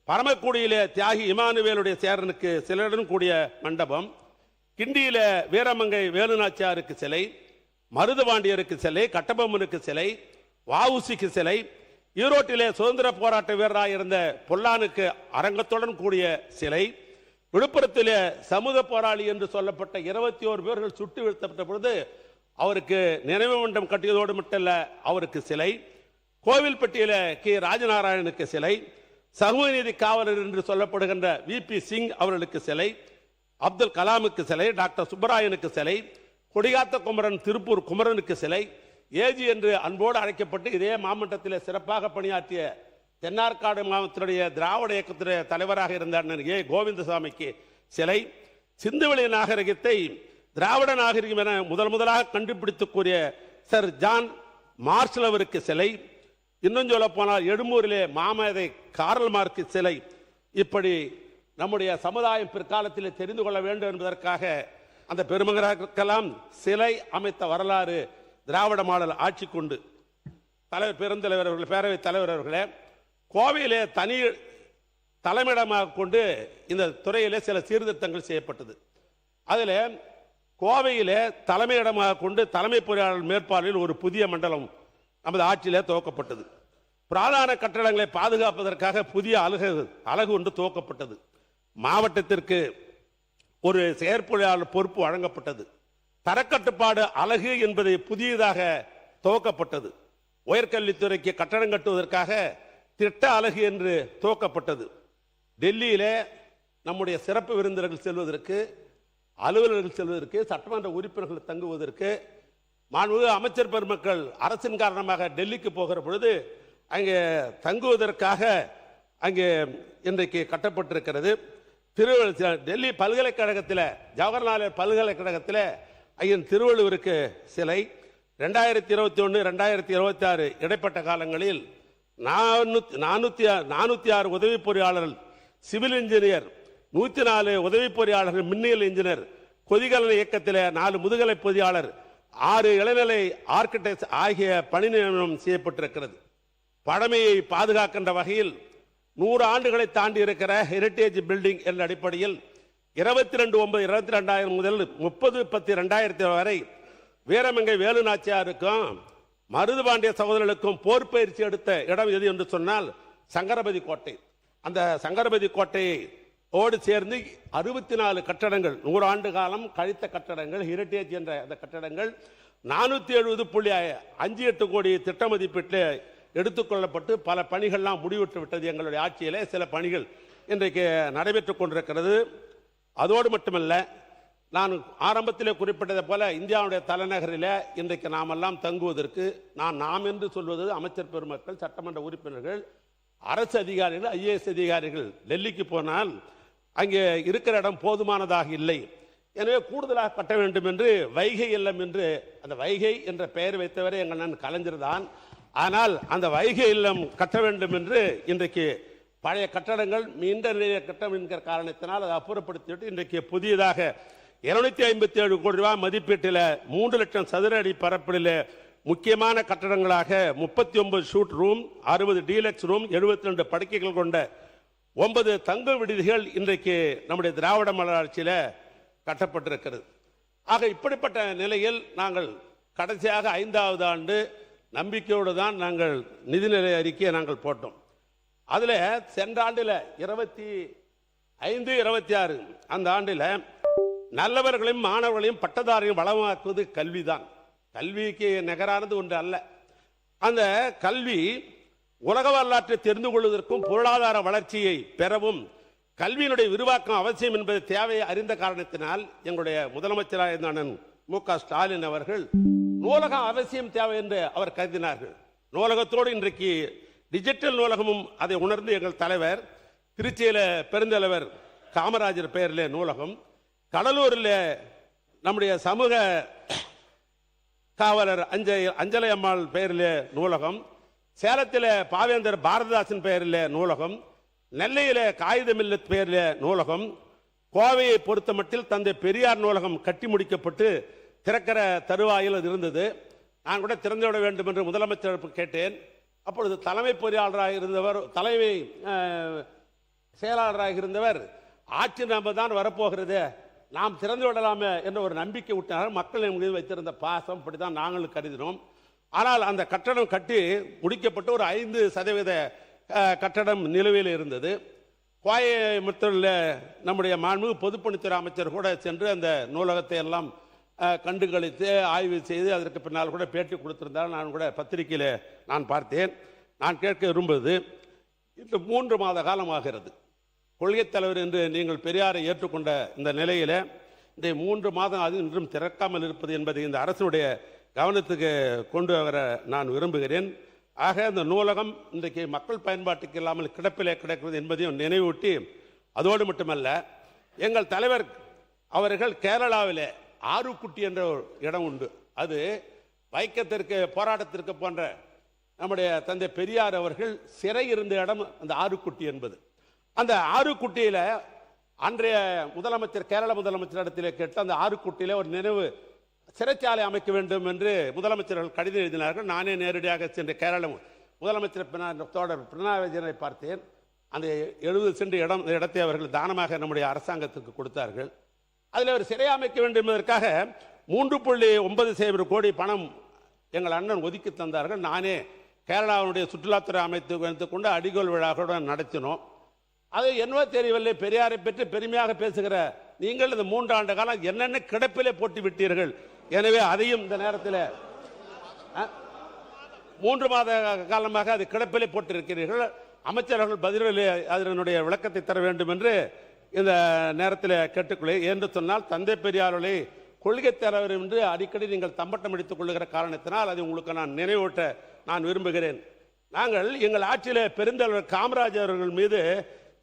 பரமக்குடியிலே தியாகி இமானுவேலுடைய சேரனுக்கு சிலையுடன் கூடிய மண்டபம், கிண்டியில வீரமங்கை வேலுநாச்சியாருக்கு சிலை, மருதுபாண்டியருக்கு சிலை, கட்டபொம்மனுக்கு சிலை, வஉசிக்கு சிலை, ஈரோட்டிலே சுதந்திர போராட்ட வீரராக இருந்த பொல்லானுக்கு அரங்கத்துடன் கூடிய சிலை, விழுப்புரத்திலே சமூக போராளி என்று சொல்லப்பட்ட 21 பேர்கள் சுட்டு வீழ்த்தப்பட்ட பொழுது அவருக்கு நினைவு மண்டபம் கட்டியதோடு மட்டுமல்ல, அவருக்கு சிலை, கோவில்பட்டியில கே ராஜநாராயணனுக்கு சிலை, சமூக நீதி காவலர் என்று சொல்லப்படுகின்ற VP சிங் அவர்களுக்கு சிலை, அப்துல் கலாமுக்கு சிலை, டாக்டர் சுப்பராயனுக்கு சிலை, கொடிகாத்த குமரன் திருப்பூர் குமரனுக்கு சிலை, ஏஜி என்று அன்போடு அழைக்கப்பட்டு இதே மாவட்டத்தில் சிறப்பாக பணியாற்றிய தென்னார்காடு மாவட்டத்தினுடைய திராவிட இயக்கத்துடைய தலைவராக இருந்த அண்ணன் ஏ கோவிந்தசாமிக்கு சிலை, சிந்துவெளி நாகரிகத்தை திராவிட நாகரிகம் என முதலாக கண்டுபிடித்து கூறிய சர் ஜான் மார்ஷல் அவருக்கு சிலை, இன்னும் சொல்ல போனால் எழும்பூரிலே மாமேதை காரல் மார்க்கு சிலை. இப்படி நம்முடைய சமுதாயம் பிற்காலத்தில் தெரிந்து கொள்ள வேண்டும் என்பதற்காக அந்த பெருமகனுக்கெல்லாம் சிலை அமைத்த வரலாறு திராவிட மாடல் ஆட்சி கொண்டு. தலைவர் பெருந்தலைவர் அவர்கள், பேரவைத் தலைவர் அவர்களே, கோவையிலே தனி தலைமையிடமாக கொண்டு இந்த துறையிலே சில சீர்திருத்தங்கள் செய்யப்பட்டது. அதில் கோவையிலே தலைமையிடமாக கொண்டு தலைமை பொறியாளர் மேற்பார்வையில் ஒரு புதிய மண்டலம் நமது ஆட்சியிலே துவக்கப்பட்டது. பிராதான கட்டடங்களை பாதுகாப்பதற்காக புதிய அலகு ஒன்று துவக்கப்பட்டது. மாவட்டத்திற்கு ஒரு செயற்பொறியாளர் பொறுப்பு வழங்கப்பட்டது. தரக்கட்டுப்பாடு அலகு என்பது புதியதாக துவக்கப்பட்டது. உயர்கல்வித்துறைக்கு கட்டடம் கட்டுவதற்காக திட்ட அலகு என்று துவக்கப்பட்டது. டெல்லியிலே நம்முடைய சிறப்பு விருந்தினர்கள் செல்வதற்கு, அலுவலர்கள் செல்வதற்கு, சட்டமன்ற உறுப்பினர்கள் தங்குவதற்கு மாண்புமிகு அமைச்சர் பெருமக்கள் அரசின் காரணமாக டெல்லிக்கு போகிற பொழுது அங்கே தங்குவதற்காக அங்கே இன்றைக்கு கட்டப்பட்டிருக்கிறது. டெல்லி பல்கலைக்கழகத்தில், ஜவஹர்லால் பல்கலைக்கழகத்தில் ஐயன் திருவள்ளுவருக்கு சிலை. 2021 2026 இடைப்பட்ட காலங்களில் 406 உதவி பொறியாளர்கள், சிவில் இன்ஜினியர் 104 உதவி பொறியாளர்கள், மின்னியல் இன்ஜினியர், கொதிகலன் இயக்கத்தில் 4 முதுகலை பொறியாளர், 6 இளநிலை ஆர்கிடெக்ட் ஆகிய பணி நியமனம் செய்யப்பட்டிருக்கிறது. பழமையை பாதுகாக்கின்ற வகையில் 100 ஆண்டுகளை தாண்டி இருக்கிற ஹெரிட்டேஜ் பில்டிங் என்ற அடிப்படையில் 22/9/2000 முதல் 30/10/2000 வரை வீரமங்கை வேலு நாச்சியாருக்கும் மருதுபாண்டிய சகோதரர்களுக்கும் போர் பயிற்சி எடுத்த இடம் எது என்று சொன்னால் சங்கரபதி கோட்டை. அந்த சங்கரபதி கோட்டையோடு சேர்ந்து 64 கட்டடங்கள், 100 ஆண்டு காலம் கழித்த கட்டடங்கள், ஹெரிட்டேஜ் என்ற அந்த கட்டடங்கள் 470.58 கோடி திட்ட மதிப்பீட்டில் எடுத்துக்கொள்ளப்பட்டு பல பணிகள்லாம் முடிவிட்டு விட்டது. எங்களுடைய ஆட்சியிலே சில பணிகள் இன்றைக்கு நடைபெற்றுக் கொண்டிருக்கிறது. அதோடு மட்டுமல்ல, நான் ஆரம்பத்திலே குறிப்பிட்டதை போல இந்தியாவுடைய தலைநகரில் இன்றைக்கு நாமெல்லாம் தங்குவதற்கு, நாம் என்று சொல்வது அமைச்சர் பெருமக்கள், சட்டமன்ற உறுப்பினர்கள், அரசு அதிகாரிகள், IAS அதிகாரிகள் டெல்லிக்கு போனால் அங்கே இருக்கிற இடம் போதுமானதாக இல்லை. எனவே கூடுதலாக கட்ட வேண்டும் என்று வைகை இல்லம் என்று, அந்த வைகை என்ற பெயர் வைத்தவரை எங்கள் நான் கலைஞர் தான். ஆனால் அந்த வைகை இல்லம் கட்ட வேண்டும் என்று இன்றைக்கு பழைய கட்டடங்கள் மீண்ட நிலைய கட்டம் என்கிற காரணத்தினால் அதை அப்புறப்படுத்திவிட்டு இன்றைக்கு புதியதாக 257 கோடி ரூபாய் மதிப்பீட்டில் 3 லட்சம் சதுர அடி பரப்பில் முக்கியமான கட்டடங்களாக 39 ஷூட் ரூம், 60 டீலக்ஸ் ரூம், 72 படுக்கைகள் கொண்ட 9 தங்க விடுதிகள் இன்றைக்கு நம்முடைய திராவிட மாடல் ஆட்சியில் கட்டப்பட்டிருக்கிறது. ஆக இப்படிப்பட்ட நிலையில் நாங்கள் கடைசியாக 5வது ஆண்டு நம்பிக்கையோடு தான் நாங்கள் நிதிநிலை அறிக்கையை நாங்கள் போட்டோம். அதில் சென்ற ஆண்டில் 25-26 அந்த ஆண்டில் நல்லவர்களையும் மாணவர்களையும் பட்டதாரியும் வளமாக்குவது கல்விதான். கல்விக்கு நிகரானது ஒன்று அல்ல. அந்த கல்வி உலக வரலாற்றை தெரிந்து கொள்வதற்கும் பொருளாதார வளர்ச்சியை பெறவும் கல்வியினுடைய விரிவாக்கம் அவசியம் என்பது தேவையை அறிந்த காரணத்தினால் எங்களுடைய முதலமைச்சராக இருந்த அண்ணன் மு.க. ஸ்டாலின் அவர்கள் நூலகம் அவசியம் தேவை என்று அவர் கருதினார்கள். நூலகத்தோடு இன்றைக்கு டிஜிட்டல் நூலகமும் அதை உணர்ந்து எங்கள் தலைவர் திருச்சியில் பெருந்தலைவர் காமராஜர் பெயரிலே நூலகம், கடலூரில் நம்முடைய சமூக காவலர் அஞ்சலை அம்மாள் பெயரிலே நூலகம், சேலத்தில் பாவேந்தர் பாரதிதாசன் பெயரிலே நூலகம், நெல்லையில் காகிதமில்ல பெயரிலே நூலகம், கோவையை பொறுத்த மட்டில் தந்தை பெரியார் நூலகம் கட்டி முடிக்கப்பட்டு திறக்கிற தருவாயில் அது இருந்தது. நான் கூட திறந்து விட வேண்டும் என்று முதலமைச்சர் கேட்டேன். அப்பொழுது தலைமை பொறியாளராக இருந்தவர், தலைமை செயலாளராக இருந்தவர், ஆட்சி நம்ம தான் வரப்போகிறது, நாம் திறந்து விடலாமே என்ற ஒரு நம்பிக்கை விட்டார். மக்கள் மீது வைத்திருந்த பாசம் அப்படித்தான் நாங்களும் கருதினோம். ஆனால் அந்த கட்டடம் கட்டி முடிக்கப்பட்டு ஒரு 5% கட்டடம் நிலுவையில் இருந்தது. கோயம்புத்தூரில் நம்முடைய மாண்புமிகு பொதுப்பணித்துறை அமைச்சர் கூட சென்று அந்த நூலகத்தை எல்லாம் கண்டுகளித்து ஆய்வு செய்து அதற்கு பின்னால் கூட பேட்டி கொடுத்திருந்தால் நான் கூட பத்திரிகையில் நான் பார்த்தேன். நான் கேட்க விரும்புவது, இந்த 3 மாத காலம் ஆகிறது. கொள்கைத் தலைவர் என்று நீங்கள் பெரியாரை ஏற்றுக்கொண்ட இந்த நிலையில் இந்த 3 மாதம் அது இன்றும் திறக்காமல் இருப்பது என்பதை இந்த அரசுடைய கவனத்துக்கு கொண்டு வர நான் விரும்புகிறேன். ஆக இந்த நூலகம் இன்றைக்கு மக்கள் பயன்பாட்டுக்கு இல்லாமல் கிடப்பிலே கிடக்கிறது என்பதையும் நினைவூட்டி, அதோடு மட்டுமல்ல, எங்கள் தலைவர் அவர்கள் கேரளாவிலே ஆறுக்குட்டி என்ற ஒரு இடம் உண்டு. அது வைக்கத்திற்கு போராட்டத்திற்கு போன்ற நம்முடைய தந்தை பெரியார் அவர்கள் சிறை இருந்த இடம் அந்த ஆறுக்குட்டி என்பது. அந்த ஆறுக்குட்டியில அன்றைய முதலமைச்சர் கேரள முதலமைச்சர் இடத்திலே கேட்டு அந்த ஆறுக்குட்டியில ஒரு நினைவு சிறைச்சாலை அமைக்க வேண்டும் என்று முதலமைச்சர்கள் கடிதம் எழுதினார்கள். நானே நேரடியாக சென்று கேரள முதலமைச்சர் தோழர் பினராயி விஜயனை பார்த்தேன். அந்த 70 சென்ட் இடத்தை அவர்கள் தானமாக நம்முடைய அரசாங்கத்துக்கு கொடுத்தார்கள். அதில் ஒரு சிறை அமைக்க வேண்டும் என்பதற்காக 3.9 கோடி பணம் எங்கள் அண்ணன் ஒதுக்கி தந்தார்கள். நானே கேரளாவுடைய சுற்றுலாத்துறை அமைத்து கொண்டு அடிகோல் விழாக்களுடன் நடத்தினோம். அது என்னவோ தெரியவில்லை, பெரியாரை பற்றி பெருமையாக பேசுகிற நீங்கள் இந்த 3 ஆண்டு காலம் என்னென்ன கிடப்பிலே போட்டு விட்டீர்கள். எனவே அதையும் இந்த நேரத்தில் 3 மாத காலமாக அது கிடப்பிலே போட்டிருக்கிறீர்கள். அமைச்சர்கள் பதிலில் அதனுடைய விளக்கத்தை தர வேண்டும் என்று இந்த நேரத்தில் கேட்டுக்கொள்ள. என்று சொன்னால் தந்தை பெரியார்களை கொள்கை தலைவர் என்று அடிக்கடி நீங்கள் தம்பட்டம் அடித்துக் கொள்ளுகிற காரணத்தினால் அதை உங்களுக்கு நான் நினைவூட்ட நான் விரும்புகிறேன். நாங்கள் எங்கள் ஆட்சியில் பெருந்தலைவர் காமராஜர் அவர்கள் மீது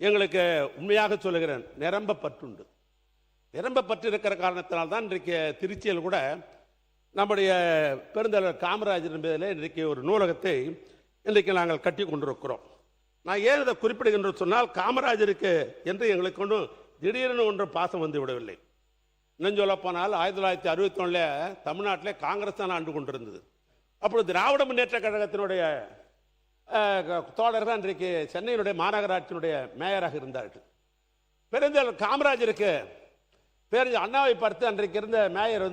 எங்களுக்கு உண்மையாக சொல்லுகிறேன், நிரம்ப பற்றுண்டு. நிரம்ப பற்று இருக்கிற காரணத்தினால் தான் இன்றைக்கு திருச்சியில் கூட நம்முடைய பெருந்தலைவர் காமராஜர் என்பதில் இன்றைக்கு ஒரு நூலகத்தை இன்றைக்கு நாங்கள் கட்டி கொண்டிருக்கிறோம். நான் ஏன் இதை குறிப்பிடுகின்ற சொன்னால், காமராஜருக்கு என்று எங்களுக்கு ஒன்றும் திடீரென ஒன்று பாசம் வந்து விடவில்லை. இன்னும் சொல்ல போனால் 1961 தமிழ்நாட்டிலே காங்கிரஸ் தான் ஆண்டு கொண்டிருந்தது. அப்பொழுது திராவிட முன்னேற்ற கழகத்தினுடைய தோழர்கள் அன்றைக்கு சென்னையினுடைய மாநகராட்சியினுடைய மேயராக இருந்தார்கள். பெருந்தலைவர் காமராஜருக்கு அண்ணாவை பார்த்து அன்றைக்கு இருந்த மேயர்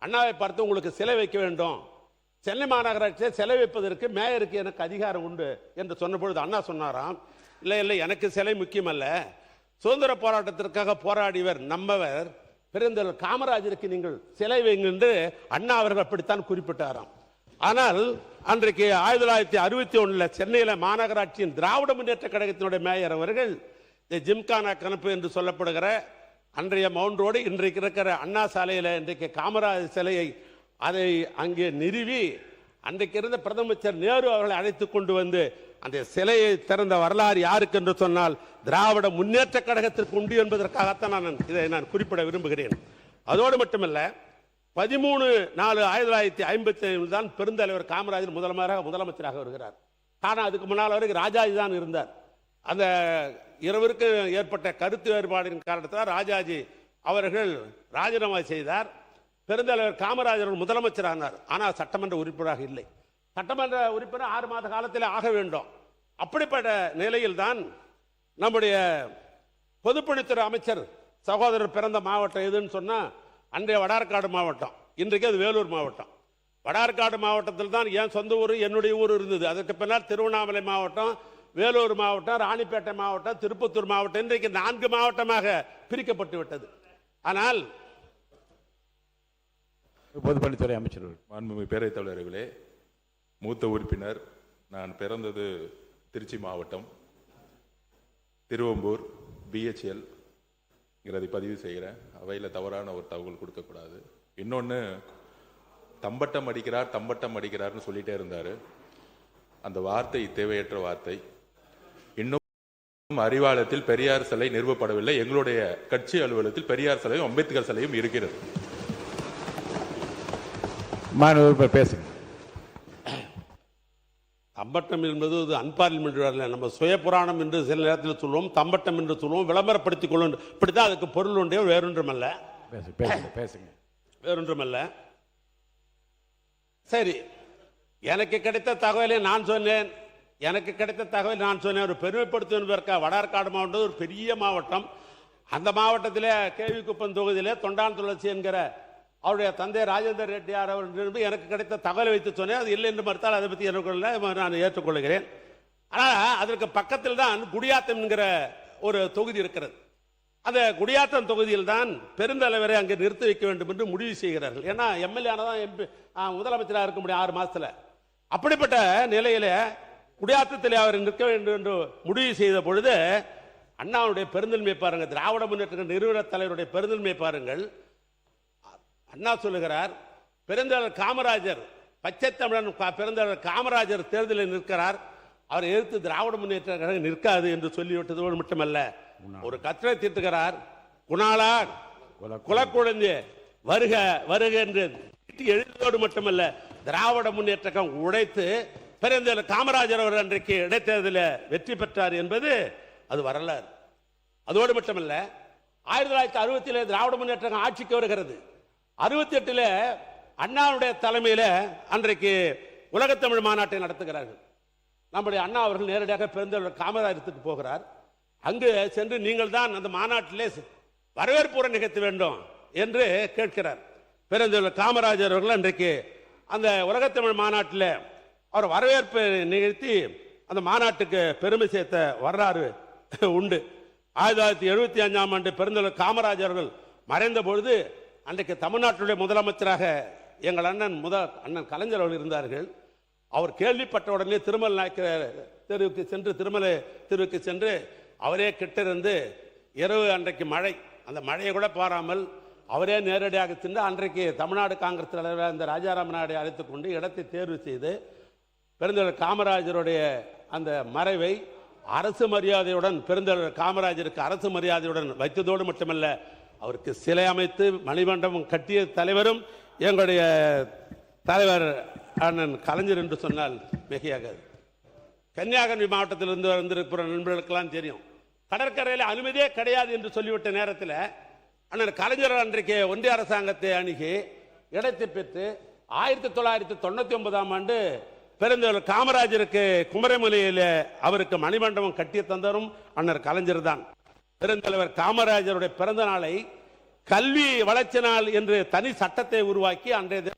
அண்ணாவை பார்த்து உங்களுக்கு சிலை வைக்க வேண்டும், சென்னை மாநகராட்சியை சிலை வைப்பதற்கு மேயருக்கு எனக்கு அதிகாரம் உண்டு என்று சொன்ன பொழுது அண்ணா சொன்னாராம், இல்லை இல்லை, எனக்கு சிலை முக்கியமல்ல, சுதந்திர போராட்டத்திற்காக போராடியவர் நம்மவர் பெருந்தலைவர் காமராஜருக்கு நீங்கள் சிலை வைங்க என்று அண்ணா அவர்கள் அப்படித்தான் குறிப்பிட்டாராம். ஆனால் அன்றைக்கு 1961 சென்னையில் மாநகராட்சியின் திராவிட முன்னேற்ற கழகத்தினுடைய மேயர் அவர்கள் ஜிம்கானா கணப்பு என்று சொல்லப்படுகிற அன்றைய மவுண்ட் ரோடு இன்றைக்கு இருக்கிற அண்ணா சாலையில் இன்றைக்கு காமராஜர் சிலையை அதை அங்கே நிறுவி அன்றைக்கு இருந்த பிரதமர் நேரு அவர்களை அழைத்து கொண்டு வந்து அந்த சிலையை திறந்த வரலாறு யாருக்கு என்று சொன்னால் திராவிட முன்னேற்ற கழகத்திற்கு உண்டு என்பதற்காகத்தான் இதை நான் குறிப்பிட விரும்புகிறேன். அதோடு மட்டுமல்ல, 13/4/1955 தான் பெருந்தலைவர் காமராஜர் முதலமைச்சராக வருகிறார். ஆனால் அதுக்கு முன்னால் வரைக்கும் ராஜாஜி தான் இருந்தார். அந்த இருவருக்கு ஏற்பட்ட கருத்து வேறுபாடின் காரணத்தால் ராஜாஜி அவர்கள் ராஜினாமா செய்தார். பெருந்தலைவர் காமராஜர் முதலமைச்சரானார். ஆனால் சட்டமன்ற உறுப்பினராக இல்லை. சட்டமன்ற உறுப்பினர் 6 மாத காலத்தில் ஆக வேண்டும். அப்படிப்பட்ட நிலையில் தான் நம்முடைய பொதுப்பணித்துறை அமைச்சர் சகோதரர் பிறந்த மாவட்டம் எதுன்னு சொன்னா அன்றைய வடார்காடு மாவட்டம், இன்றைக்கு அது வேலூர் மாவட்டம். வடார்காடு மாவட்டத்தில் தான் என் சொந்த ஊர், என்னுடைய ஊர் இருந்தது. அதற்கு பின்னால் திருவண்ணாமலை மாவட்டம், வேலூர் மாவட்டம், ராணிப்பேட்டை மாவட்டம், திருப்பத்தூர் மாவட்டம், இன்றைக்கு 4 மாவட்டமாக பிரிக்கப்பட்டு விட்டது. ஆனால் பொதுப்பணித்துறை அமைச்சர் மாண்புமிகு பேரவைத் தலைவர்களே, மூத்த உறுப்பினர், நான் பிறந்தது திருச்சி மாவட்டம், திருவம்பூர், BHL பதிவு செய்கிறேன். அவையில் தவறான ஒரு தகவல் கொடுக்கக்கூடாது. இன்னொன்று, தம்பட்டம் அடிக்கிறார்னு சொல்லிட்டே இருந்தார். அந்த வார்த்தை தேவையற்ற வார்த்தை. இன்னும் அறிவாலயத்தில் பெரியார் சிலை நிறுவப்படவில்லை. எங்களுடைய கட்சி அலுவலகத்தில் பெரியார் சிலையும் அம்பேத்கர் சிலையும் இருக்கிறது. பேசுங்க. தம்பட்டம் என்பது அன்பார்லிமெண்ட், நம்ம சுய புராணம் என்று சில நேரத்தில் சொல்லுவோம், தம்பட்டம் என்று சொல்லுவோம், விளம்பரப்படுத்திக் கொள்ளும். இப்படித்தான் அதுக்கு பொருள் உண்டே, வேறொன்றுமல்ல. வேறொன்றுமல்ல. சரி, எனக்கு கிடைத்த தகவலை நான் சொன்னேன். ஒரு பெருமைப்படுத்துவதற்காக வடார்காடு மாவட்டம் ஒரு பெரிய மாவட்டம். அந்த மாவட்டத்திலே கேவிக்குப்பம் தொகுதியிலே தொண்டான் துளசி என்கிற அவருடைய தந்தை ராஜேந்தர் ரெட்டியார் அவர்கள் எனக்கு கிடைத்த தகவலை வைத்து சொன்னேன். அது இல்லை என்று மறுத்தால் அதை பற்றி நான் ஏற்றுக்கொள்கிறேன். ஆனால் அதற்கு பக்கத்தில் தான் குடியாத்தம் என்கிற ஒரு தொகுதி இருக்கிறது. அந்த குடியாத்தம் தொகுதியில் தான் பெருந்தலைவரை அங்கே நிறுத்தி வைக்க வேண்டும் என்று முடிவு செய்கிறார்கள். ஏன்னா எம்எல்ஏ ஆனதான் முதலமைச்சராக இருக்க முடியும் 6 மாசத்துல. அப்படிப்பட்ட நிலையில குடியாத்தத்தில் அவர் நிற்க வேண்டும் என்று முடிவு செய்த பொழுது அண்ணாவுடைய பெருந்தன்மை பாருங்க, திராவிட முன்னேற்ற நிறுவன தலைவருடைய பெருந்தன்மை பாருங்கள். அண்ணா சொல்லுகிறார், பெருந்தலைவர் காமராஜர், பச்சை தமிழன் பெருந்தலைவர் காமராஜர் தேர்தலில் நிற்கிறார், அவரை எதிர்த்து திராவிட முன்னேற்ற கழகம் நிற்காது என்று சொல்லிவிட்டதோடு மட்டுமல்ல, ஒரு கட்டளை தீர்த்துகிறார். குணாளா குலக்குழந்தை வருக வருக என்று எழுதியோடு மட்டுமல்ல, திராவிட முன்னேற்ற கழகம் உடைத்து பெருந்தலைவர் காமராஜர் அவர் அன்றைக்கு இடைத்தேர்தலில் வெற்றி பெற்றார் என்பது அது வரலாறு. அதோடு மட்டுமல்ல, 1967 திராவிட முன்னேற்ற கழகம் ஆட்சிக்கு வருகிறது. 68 அண்ணாவுடைய தலைமையில் அன்றைக்கு உலகத்தமிழ் மாநாட்டை நடத்துகிறார்கள். நம்முடைய அண்ணா அவர்கள் நேரடியாக பெருந்தலைவர் காமராஜருக்கு போகிறார். அங்கு சென்று நீங்கள் தான் அந்த மாநாட்டிலே வரவேற்புரை நிகழ்த்த வேண்டும் என்று கேட்கிறார். பெருந்தலைவர் காமராஜர் அவர்கள் அன்றைக்கு அந்த உலகத்தமிழ் மாநாட்டில் அவர் வரவேற்பை நிகழ்த்தி அந்த மாநாட்டுக்கு பெருமை சேர்த்த வரலாறு உண்டு. 1975 ஆண்டு பெருந்தலைவர் காமராஜர் அவர்கள் மறைந்த பொழுது அன்றைக்கு தமிழ்நாட்டுடைய முதலமைச்சராக எங்கள் அண்ணன் கலைஞர் அவர்கள் இருந்தார்கள். அவர் கேள்விப்பட்ட உடனே திருமலை நாயக்கர் தெருவுக்கு சென்று அவரே கிட்டிருந்து இரவு அன்றைக்கு மழை, அந்த மழையை கூட பாராமல் அவரே நேரடியாக சென்று அன்றைக்கு தமிழ்நாடு காங்கிரஸ் தலைவர் அந்த ராஜாராம் நாயுடு அழைத்துக் கொண்டு இடத்தை தேர்வு செய்து பெருந்தலைவர் காமராஜருடைய அந்த மறைவை அரசு மரியாதையுடன் பெருந்தலைவர் காமராஜருக்கு அரசு மரியாதையுடன் வைத்ததோடு மட்டுமல்ல, அவருக்கு சிலை அமைத்து மணிமண்டபம் கட்டிய தலைவரும் எங்களுடைய தலைவர் அண்ணன் கலைஞர் என்று சொன்னால் மிகையாகாது. கன்னியாகுமரி மாவட்டத்திலிருந்து வந்திருக்கிற நண்பர்களுக்கெல்லாம் தெரியும், கடற்கரையில் அனுமதியே கிடையாது என்று சொல்லிவிட்ட நேரத்தில் அண்ணன் கலைஞர் அன்றைக்கு ஒன்றிய அரசாங்கத்தை அணுகி இடத்தை பெற்று 1999 ஆண்டு பெருந்தலைவர் காமராஜருக்கு குமரமலையில் அவருக்கு மணிமண்டபம் கட்டிய தந்தரும் அண்ணன் கலைஞர் தான். பெருந்தலைவர் காமராஜருடைய பிறந்த நாளை கல்வி வளர்ச்சி நாள் என்று தனி சட்டத்தை உருவாக்கி அன்றைய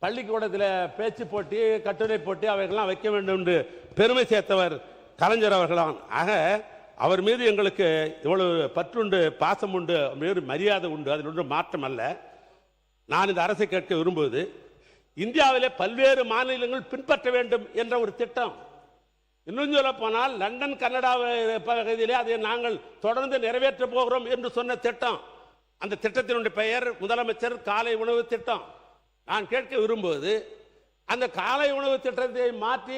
பள்ளிக்கூடத்தில் பேச்சு போட்டி, கட்டுரை போட்டி அவைகள்லாம் வைக்க வேண்டும் என்று பெருமை சேர்த்தவர் கலைஞர் அவர்களான். ஆக அவர் மீது எங்களுக்கு இவ்வளவு பற்றுண்டு, பாசம் உண்டு, மரியாதை உண்டு, அதில் ஒன்று மாற்றம் அல்ல. நான் இந்த அரசை கேட்க விரும்புவது, இந்தியாவிலே பல்வேறு மாநிலங்கள் பின்பற்ற வேண்டும் என்ற ஒரு திட்டம். இன்னும் சொல்ல போனால் லண்டன் கனடா பகுதியிலே அதை நாங்கள் தொடர்ந்து நிறைவேற்ற போகிறோம் என்று சொன்ன திட்டம். அந்த திட்டத்தினுடைய பெயர் முதலமைச்சர் காலை உணவு திட்டம். நான் கேட்க விரும்புவது, அந்த காலை உணவு திட்டத்தை மாற்றி